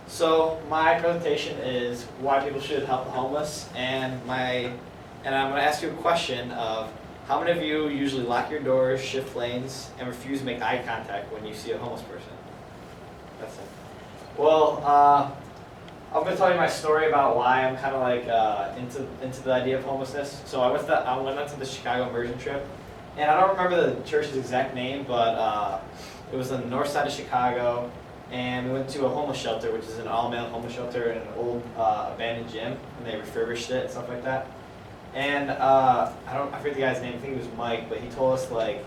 So my presentation is why people should help the homeless, and I'm going to ask you a question of how many of you usually lock your doors, shift lanes, and refuse to make eye contact when you see a homeless person? That's it. Well, I'm going to tell you my story about why I'm kind of like into the idea of homelessness. So I went out to the Chicago immersion trip, and I don't remember the church's exact name, but it was on the north side of Chicago. And we went to a homeless shelter, which is an all-male homeless shelter in an old abandoned gym, and they refurbished it and stuff like that. And I forget the guy's name. I think it was Mike, but he told us like,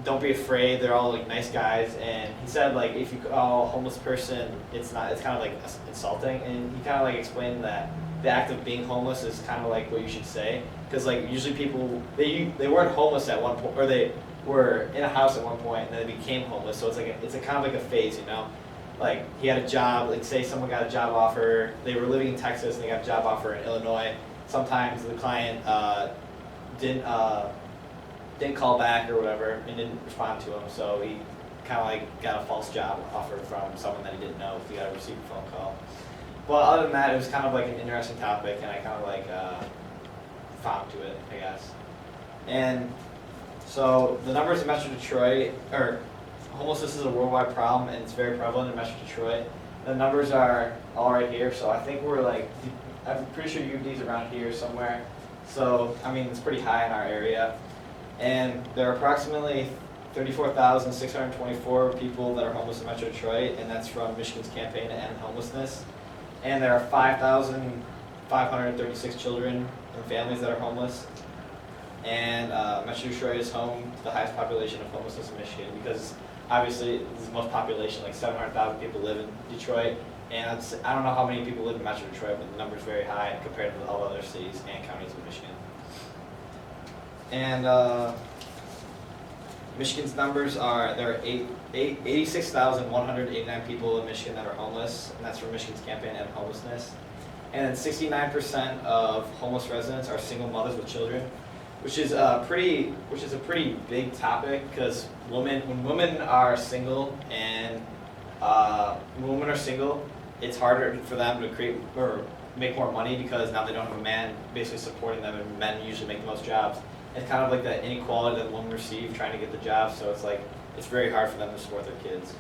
don't be afraid. They're all like nice guys. And he said like, if you call a homeless person, it's kind of like insulting. And he kind of like explained that the act of being homeless is kind of like what you should say, because like usually people they weren't homeless at one point, or they were in a house at one point and then they became homeless. So it's a kind of like a phase, you know. Like he had a job, like say someone got a job offer, they were living in Texas and they got a job offer in Illinois. Sometimes the client didn't call back or whatever and didn't respond to him, so he kind of like got a false job offer from someone that he didn't know if he got a received phone call. But other than that, it was kind of like an interesting topic, and I kind of like found to it, I guess. And so the numbers in Metro Detroit, or homelessness is a worldwide problem, and it's very prevalent in Metro Detroit. The numbers are all right here, so I think we're like, I'm pretty sure UD's around here somewhere. So, I mean, it's pretty high in our area. And there are approximately 34,624 people that are homeless in Metro Detroit, and that's from Michigan's campaign to end homelessness. And there are 5,536 children and families that are homeless. And Metro Detroit is home to the highest population of homelessness in Michigan, because obviously it's the most population, like 700,000 people live in Detroit. And I don't know how many people live in Metro Detroit, but the number is very high compared to all other cities and counties in Michigan. And Michigan's numbers are, there are 86,189 people in Michigan that are homeless, and that's from Michigan's campaign to end homelessness. And then 69% of homeless residents are single mothers with children, which is a pretty big topic, because when women are single it's harder for them to create or make more money, because now they don't have a man basically supporting them, and men usually make the most jobs. It's kind of like that inequality that women receive trying to get the job, so it's like it's very hard for them to support their kids.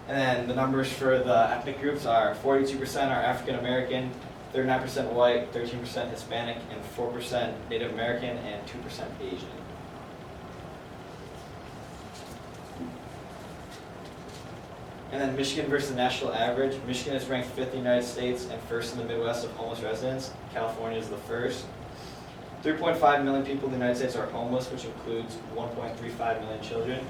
And then the numbers for the ethnic groups are 42% are African American, 39% white, 13% Hispanic, and 4% Native American, and 2% Asian. And then Michigan versus the national average. Michigan is ranked 5th in the United States and 1st in the Midwest of homeless residents. California is the 1st. 3.5 million people in the United States are homeless, which includes 1.35 million children.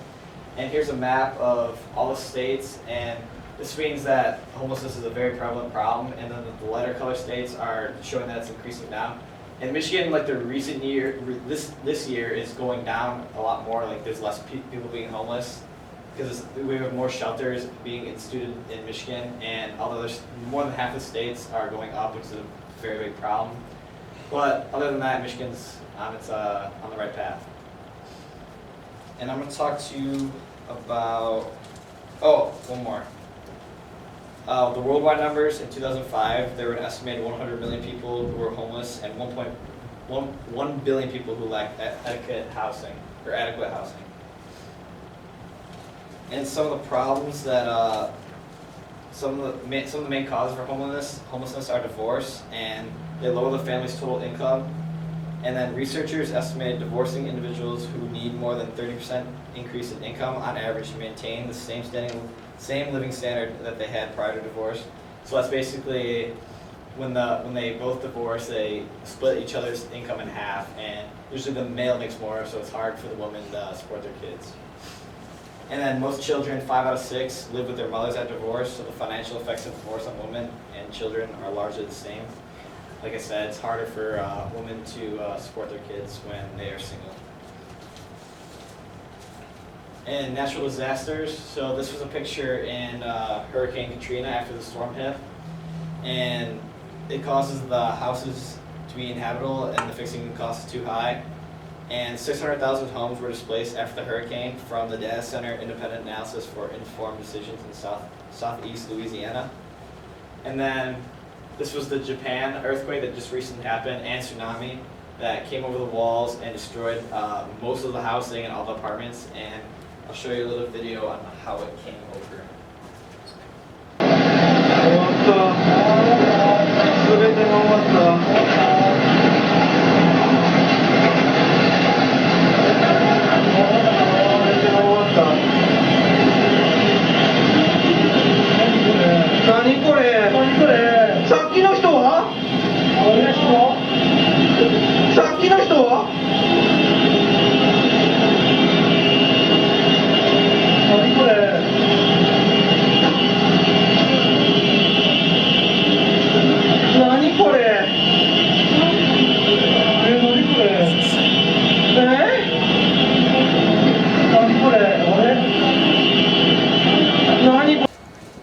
And here's a map of all the states, and this means that homelessness is a very prevalent problem, and then the lighter color states are showing that it's increasing down. In Michigan, like the recent year, this year is going down a lot more. Like there's less people being homeless, because we have more shelters being instituted in Michigan, and although there's more than half the states are going up, which is a very big problem. But other than that, Michigan's on the right path. And I'm going to talk to you about, one more. The worldwide numbers in 2005, there were an estimated 100 million people who were homeless and 1 billion people who lacked adequate housing. And some of the problems that some of the main causes for homelessness are divorce, and they lower the family's total income. And then researchers estimated divorcing individuals who need more than 30% increase in income on average to maintain the same living standard that they had prior to divorce. So that's basically when they both divorce, they split each other's income in half, and usually the male makes more, so it's hard for the women to support their kids. And then most children, 5 out of 6, live with their mothers at divorce, so the financial effects of divorce on women and children are largely the same. Like I said, it's harder for women to support their kids when they are single. And natural disasters, so this was a picture in Hurricane Katrina after the storm hit. And it causes the houses to be inhabitable, and the fixing cost is too high. And 600,000 homes were displaced after the hurricane from the Data Center Independent Analysis for Informed Decisions in southeast Louisiana. And then this was the Japan earthquake that just recently happened, and tsunami that came over the walls and destroyed most of the housing and all the apartments. And I'll show you a little video on how it came over. 終わった。すべてが終わった。全てが終わった。何これ？何これ？さっきの人は？さっきの人は？何これ？何これ？何これ？何これ？何これ？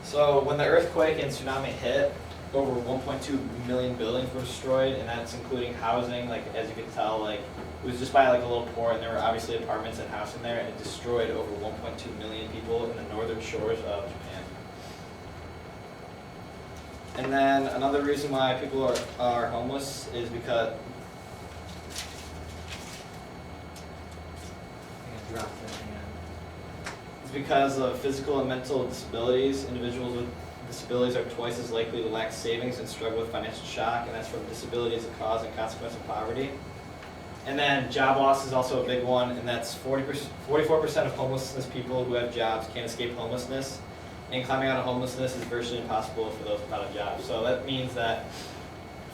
So when the earthquake and tsunami hit, over 1.2 million buildings were destroyed, and that's including housing. Like, as you can tell, like it was just by like a little port, and there were obviously apartments and house in there, and it destroyed over 1.2 million people in the northern shores of Japan. And then another reason why people are homeless is because of physical and mental disabilities. Individuals with disabilities are twice as likely to lack savings and struggle with financial shock, and that's from disability as a cause and consequence of poverty. And then job loss is also a big one, and that's 44% of homelessness people who have jobs can't escape homelessness. And climbing out of homelessness is virtually impossible for those without a job. So that means that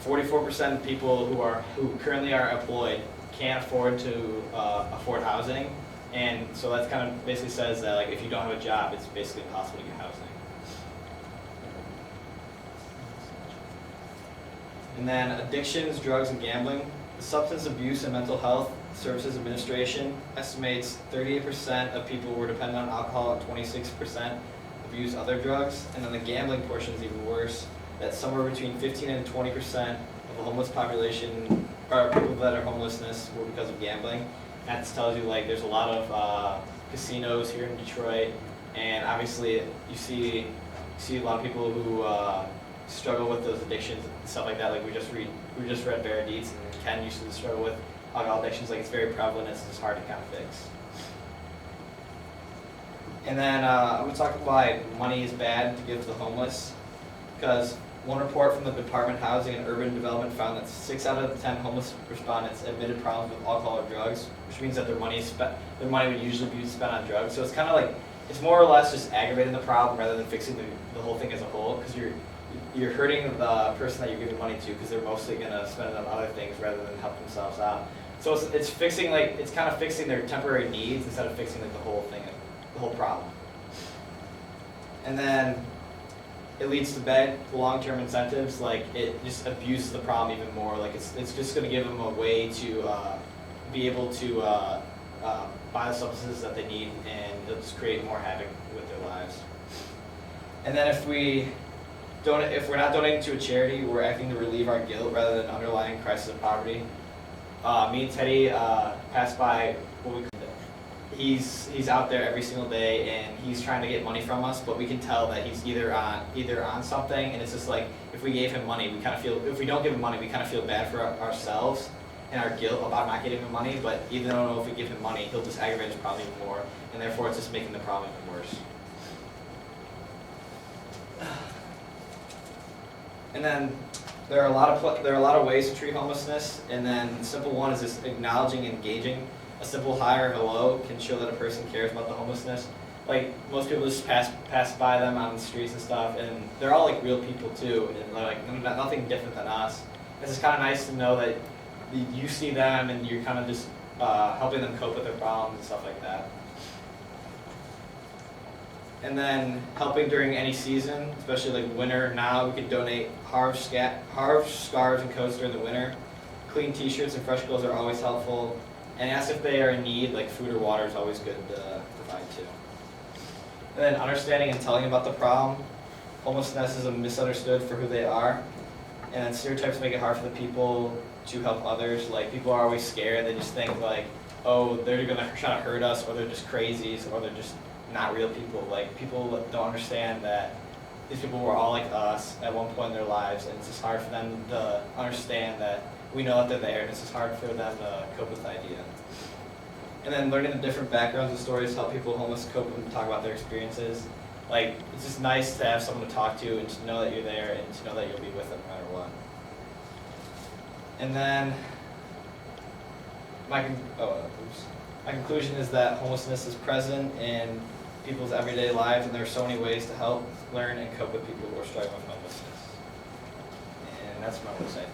44% of people who currently are employed can't afford to afford housing. And so that kind of basically says that like if you don't have a job, it's basically impossible to get housing. And then addictions, drugs, and gambling. The Substance Abuse and Mental Health Services Administration estimates 38% of people were dependent on alcohol and 26% abuse other drugs. And then the gambling portion is even worse. That somewhere between 15 and 20% of the homeless population, or people that are homelessness, were because of gambling. That tells you like there's a lot of casinos here in Detroit, and obviously you see a lot of people who struggle with those addictions and stuff like that. Like we just read Bear Deeds, and Ken used to struggle with alcohol addictions. Like it's very prevalent. It's just hard to kind of fix. And then I'm going to talk about why money is bad to give to the homeless, because one report from the Department of Housing and Urban Development found that 6 out of the 10 homeless respondents admitted problems with alcohol or drugs, which means that their money would usually be spent on drugs. So it's kind of like, it's more or less just aggravating the problem rather than fixing the whole thing as a whole, because you're hurting the person that you're giving money to, because they're mostly going to spend it on other things rather than help themselves out. So it's fixing it's kind of fixing their temporary needs instead of fixing like the whole thing, the whole problem. And then it leads to bad long-term incentives. Like it just abuses the problem even more. Like it's just going to give them a way to be able to buy the substances that they need, and it'll just create more havoc with their lives. And then if we're not donating to a charity, we're acting to relieve our guilt rather than underlying crisis of poverty. Me and Teddy passed by what we. He's out there every single day, and he's trying to get money from us, but we can tell that he's either on something, and it's just like if we gave him money, we kind of feel, if we don't give him money, we kind of feel bad for ourselves and our guilt about not getting him money. But even though if we give him money, he'll just aggravate his problem even more, and therefore it's just making the problem even worse. And then there are a lot of ways to treat homelessness, and then the simple one is just acknowledging and engaging. A simple hi or hello can show that a person cares about the homelessness. Like most people just pass by them on the streets and stuff, and they're all like real people too, and they're like nothing different than us. It's just kind of nice to know that you see them and you're kind of just helping them cope with their problems and stuff like that. And then helping during any season, especially like winter. Now we can donate scarves, and coats during the winter. Clean T-shirts and fresh clothes are always helpful. And ask if they are in need, like food or water is always good to provide too. And then understanding and telling about the problem. Homelessness is misunderstood for who they are. And then stereotypes make it hard for the people to help others. Like people are always scared. They just think like, oh, they're gonna try to hurt us, or they're just crazies, or they're just not real people. Like people don't understand that these people were all like us at one point in their lives, and it's just hard for them to understand that we know that they're there, and it's just hard for them to cope with the idea. And then learning the different backgrounds and stories help people homeless cope and talk about their experiences. Like, it's just nice to have someone to talk to and to know that you're there and to know that you'll be with them no matter what. And then my conclusion is that homelessness is present in people's everyday lives, and there are so many ways to help, learn, and cope with people who are struggling with homelessness. And that's what I want to say.